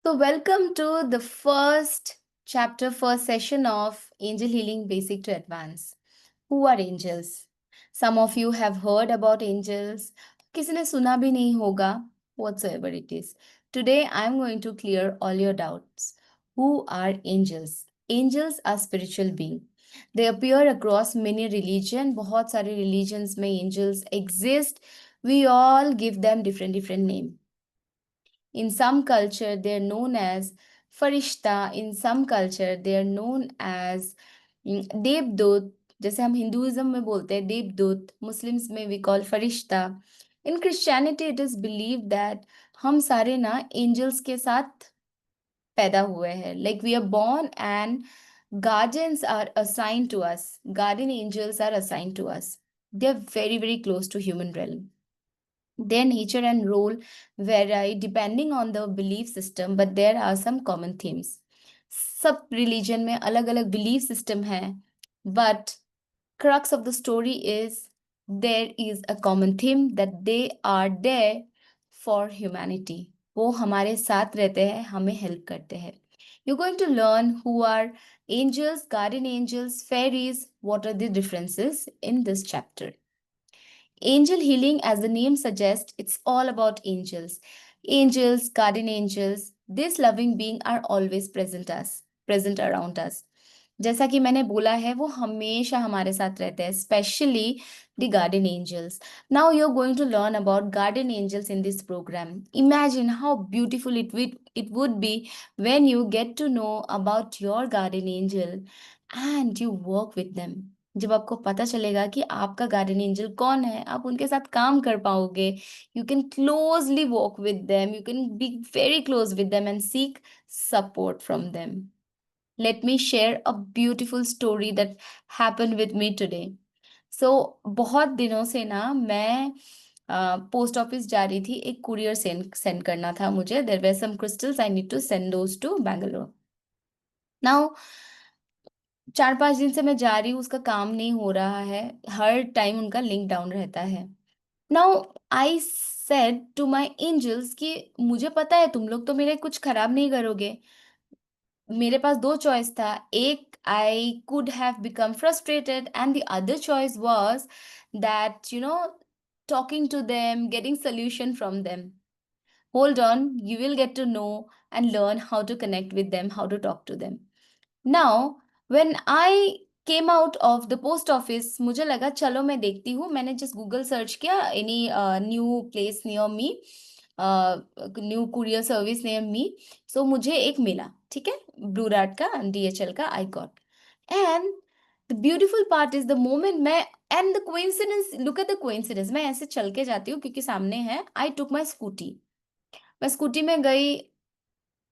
So, welcome to the first session of Angel Healing Basic to Advanced. Who are angels? Some of you have heard about angels. किसी ने सुना भी नहीं होगा. Whatsoever it is. Today, I am going to clear all your doubts. Who are angels? Angels are spiritual beings. They appear across many religions. बहुत सारे religions में angels exist. We all give them different names. In some culture, they are known as Farishta. In some culture, they are known as Devdut. जैसे हम Hinduism में बोलते हैं देवदूत, Muslims में वी कॉल फरिश्ता. In Christianity it is believe that हम सारे ना एंजल्स के साथ पैदा हुए हैं. Like we are born and guardians are assigned to us. Guardian angels are assigned to us. They are very close to human realm. Their nature and role vary depending on the belief system, but there are some common themes. सब religion में अलग अलग belief system है, but crux of the story is there is a common theme that they are there for humanity. वो हमारे साथ रहते हैं, हमें help करते हैं. You're going to learn who are angels, guardian angels, fairies, what are the differences in this chapter. Angel healing, as the name suggests, it's all about angels. Angels, guardian angels, these loving beings are always present around us. जैसा कि मैंने बोला है वो हमेशा हमारे साथ रहते हैं, specially the garden angels. Now you are going to learn about garden angels in this program. Imagine how beautiful it would be when you get to know about your guardian angel and you work with them. जब आपको पता चलेगा कि आपका garden angel कौन है, आप उनके साथ काम कर पाओगे. You can closely work with them, you can be very close with them and seek support from them. Let me share a beautiful story that happened with me today. So, बहुत दिनों से ना मैं पोस्ट ऑफिस जा रही थी. एक courier send करना था मुझे. There were some crystals I need to send those to Bangalore. Now 4-5 दिन से मैं जा रही हूँ, उसका काम नहीं हो रहा है. हर टाइम उनका लिंक डाउन रहता है. Now I said to my angels कि मुझे पता है तुम लोग तो मेरे कुछ खराब नहीं करोगे. मेरे पास दो चॉइस था. एक, I could have become frustrated and the other choice was that talking to them, getting solution from them. Hold on, you will get to know and learn how to connect with them, how to talk to them. Now, when I came out of the post office, मुझे लगा चलो मैं देखती हूँ. मैंने just Google search किया any new place near me, new courier service near me. So मुझे एक मिला, ठीक है, ब्लू डार्ट का, DHL का. I got. And the beautiful part is the moment मैं, and the coincidence, look at the coincidence. मैं ऐसे चल के जाती हूँ क्योंकि सामने है. आई टुक माई स्कूटी. मैं स्कूटी में गई.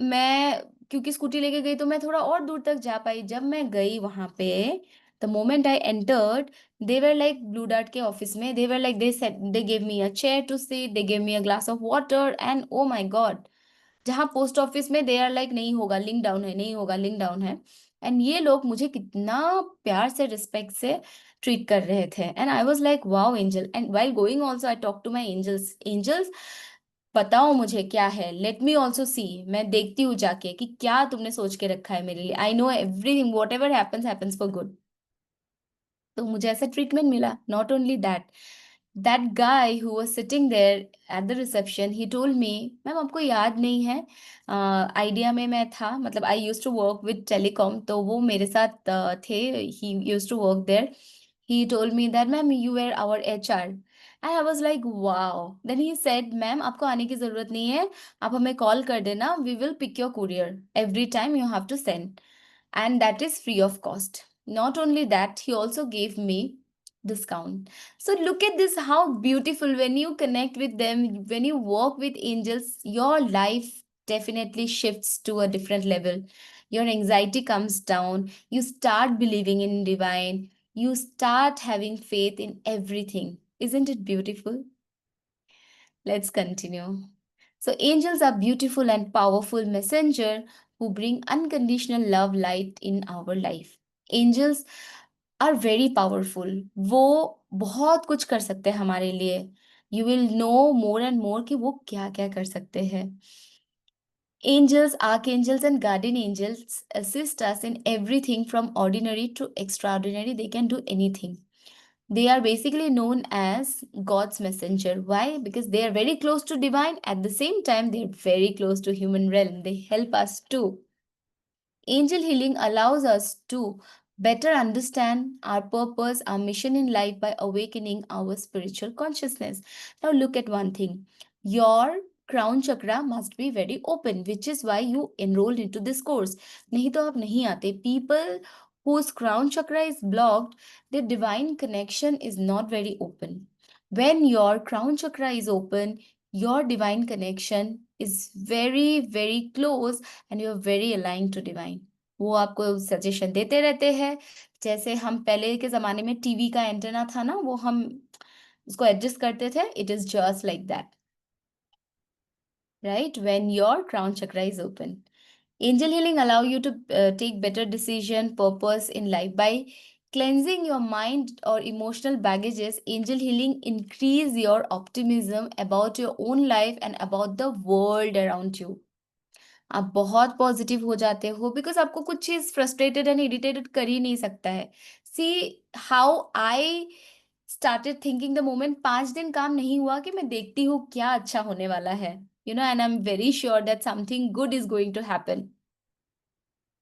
मैं क्योंकि स्कूटी लेके गई तो मैं थोड़ा और दूर तक जा पाई. जब मैं गई वहां पे, the moment I entered, they were like blue dart के ऑफिस में. They were like, they said, they give me a chair to sit, they give me a glass of water, and oh my god. जहाँ post office में they are like नहीं होगा, link down है, नहीं होगा, link down है. And ये लोग मुझे कितना प्यार से, रिस्पेक्ट से ट्रीट कर रहे थे. And I was like wow angel. And while going also I talk to my angels. Angels, बताओ मुझे क्या है, लेट मी ऑल्सो सी. मैं देखती हूँ जाके कि क्या तुमने सोच के रखा है मेरे लिए. I know everything, whatever happens happens for good. तो मुझे ऐसा ट्रीटमेंट मिला. Not only that, that guy who was sitting there at the reception, he told me, ma'am आपको याद नहीं है, आइडिया में मैं था, मतलब I used to work with telecom, तो वो मेरे साथ थे. He used to work there. He told me that ma'am you were our HR. And I was like wow. Then he said ma'am आपको आने की जरूरत नहीं है, आप हमें कॉल कर देना, we will pick your courier every time you have to send, and that is free of cost. Not only that, he also gave me discount. So look at this, how beautiful. When you connect with them, when you work with angels, your life definitely shifts to a different level. Your anxiety comes down, you start believing in divine, you start having faith in everything. Isn't it beautiful? Let's continue. So angels are beautiful and powerful messenger who bring unconditional love light in our life. Angels are very powerful. वो बहुत कुछ कर सकते हैं हमारे लिए. You will know more and more कि वो क्या क्या कर सकते हैं. Angels, archangels, and guardian angels assist us in everything from ordinary to extraordinary. They can do anything. They are basically known as God's messenger. Why? Because they are very close to divine. At the same time, they are very close to human realm. They help us too. Angel healing allows us to better understand our purpose, our mission in life by awakening our spiritual consciousness. Now, look at one thing. Your crown chakra must be very open, which is why you enrolled into this course. नहीं तो आप नहीं आते. People whose crown chakra is blocked, their divine connection is not very open. When your crown chakra is open, your divine connection is very, very close and you are very aligned to divine. वो आपको suggestion देते रहते हैं. जैसे हम पहले के ज़माने में टीवी का एंटेना था ना, वो हम उसको एडजस्ट करते थे. It is just like that, right? When your crown chakra is open. Angel healing allow you to take better decision, purpose in life by cleansing your mind or emotional baggages. Angel healing increase your optimism about your own life and about the world around you. आप बहुत positive हो जाते हो because आपको कुछ चीज frustrated and irritated कर ही नहीं सकता है. See how I started thinking the moment 5 दिन काम नहीं हुआ कि मैं देखती हूँ क्या अच्छा होने वाला है, you know, and I am very sure that something good is going to happen.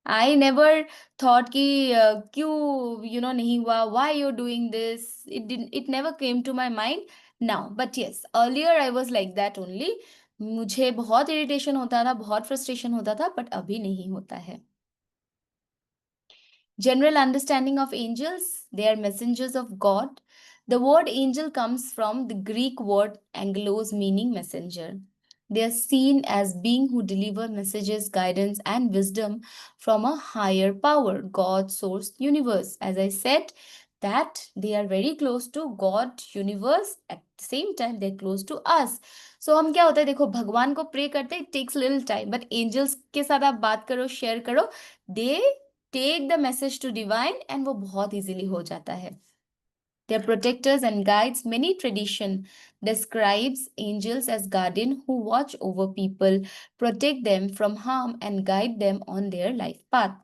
I never thought कि क्यों यू नो नहीं हुआ, why you doing this, it never came to my mind now. But yes, earlier I was like that only. मुझे बहुत irritation होता था, बहुत frustration होता था, बट अभी नहीं होता है. General understanding of angels, they are messengers of God. The word angel comes from the Greek word angelos, meaning messenger. They are seen as being who deliver messages, guidance, and wisdom from a higher power, God, source, universe. As I said, that they are very close to God, universe. At the same time, they're close to us. So हम क्या होता है, देखो भगवान को pray करते हैं, it takes little time, but angels के साथ आप बात करो, शेयर करो, they take the message to divine and वो बहुत easily हो जाता है. They are protectors and guides. Many tradition describes angels as guardian who watch over people, protect them from harm and guide them on their life path.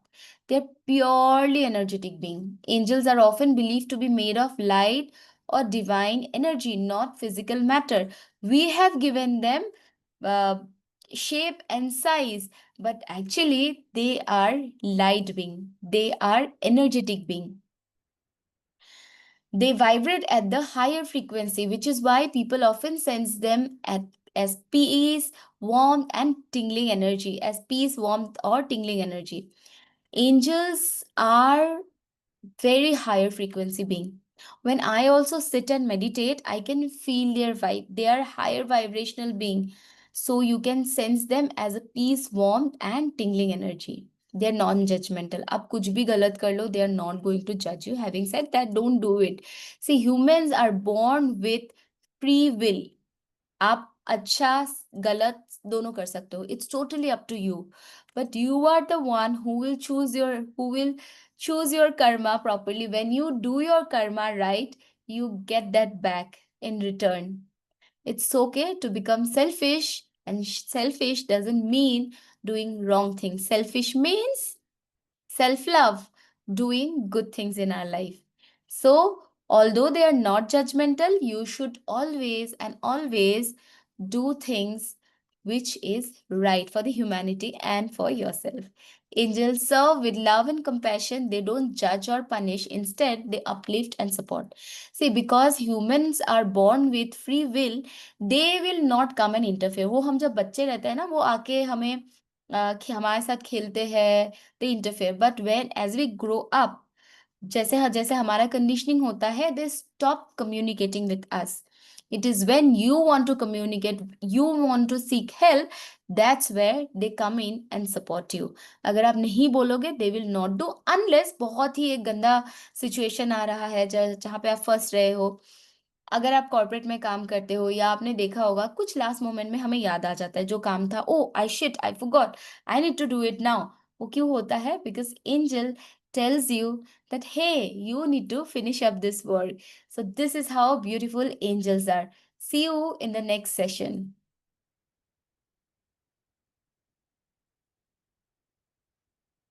They are purely energetic beings. Angels are often believed to be made of light or divine energy, not physical matter. We have given them uh, shape and size, but actually they are light being. They are energetic being. They vibrate at the higher frequency, which is why people often sense them as peace, warmth, and tingling energy, as peace, warmth, or tingling energy. Angels are very higher frequency being. When I also sit and meditate, I can feel their vibe. They are higher vibrational being. So you can sense them as a peace, warmth, and tingling energy. They are non-judgmental. आप कुछ भी गलत कर लो, they are not going to judge you. Having said that, don't do it. See, humans are born with free will. आप अच्छा गलत दोनों कर सकते हो. It's totally up to you. But you are the one who will choose your karma properly. When you do your karma right, you get that back in return. It's okay to become selfish, and selfish doesn't mean doing wrong things. Selfish means self love, doing good things in our life. So, although they are not judgmental, you should always and always do things which is right for the humanity and for yourself. Angels serve with love and compassion. They don't judge or punish. Instead, they uplift and support. See, because humans are born with free will, they will not come and interfere. वो हम जब बच्चे रहते हैं ना, वो आके हमें हमारे साथ खेलते हैं, they interfere. But when as we grow up, जैसे जैसे हमारा कंडीशनिंग होता है, they stop communicating with us. It is when you want to communicate, you want to seek help, that's where they come in and support you. अगर आप नहीं बोलोगे, they will not do, unless बहुत ही एक गंदा situation आ रहा है जहाँ पे आप फंस रहे हो. अगर आप कॉर्पोरेट में काम करते हो या आपने देखा होगा कुछ लास्ट मोमेंट में हमें याद आ जाता है जो काम था, oh I shit, I forgot, I need to do it now. वो क्यों होता है? Because angel tells you that hey, you need to finish up this work. So this is how beautiful angels are. See you in the next session.